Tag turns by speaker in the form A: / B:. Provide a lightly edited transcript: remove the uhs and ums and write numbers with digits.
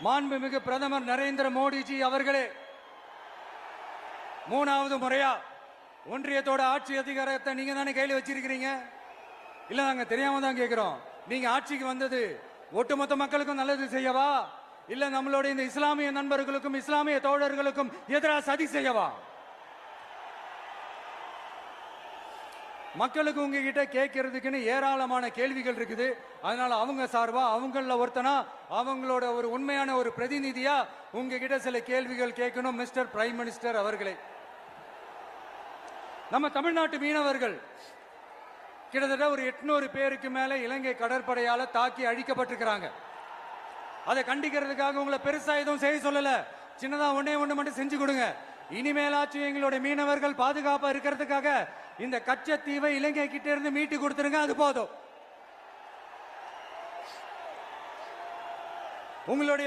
A: மாண்புமிகு பிரதமர் நரேந்திர மோடிஜி அவர்களே, 3வது முறையா ஒன்றியத்தோட ஆட்சி அதிகாரத்தை நீங்க தானே கையில் வச்சிருக்கிறீங்க. இல்ல நாங்க தெரியாம தான் கேட்கிறோம். நீங்க ஆட்சிக்கு வந்தது ஒட்டுமொத்த மக்களுக்கும் நல்லது செய்யவா, இல்ல நம்மளுடைய இந்த இஸ்லாமிய நண்பர்களுக்கும் இஸ்லாமிய தோழர்களுக்கும் எதிராக சதி செய்யவா? மக்களுக்கு உங்ககிட்ட கேட்கறதுக்குன்னு ஏராளமான கேள்விகள் இருக்குது. அதனால அவங்க சார்பா அவங்கள ஒருத்தனா அவங்களோட ஒரு உண்மையான ஒரு பிரதிநிதியா உங்ககிட்ட சில கேள்விகள் கேட்கணும். மிஸ்டர் பிரைம் மினிஸ்டர் அவர்களே, நம்ம தமிழ்நாட்டு மீனவர்கள் கிட்டத்தட்ட ஒரு 800 பேருக்கு மேல இலங்கை கடற்படையால தாக்கி அழிக்கப்பட்டிருக்கிறாங்க. அதை கண்டிக்கிறதுக்காக உங்களை பெருசா எதுவும் செய்ய சொல்லல, சின்னதா ஒண்ணு மட்டும் செஞ்சு கொடுங்க. இனிமேலாச்சும் எங்களுடைய மீனவர்கள் பாதுகாப்பா இருக்கிறதுக்காக இந்த கச்சத்தீவை இலங்கை கிட்ட இருந்து மீட்டு கொடுத்துருங்க, அது போதும். உங்களுடைய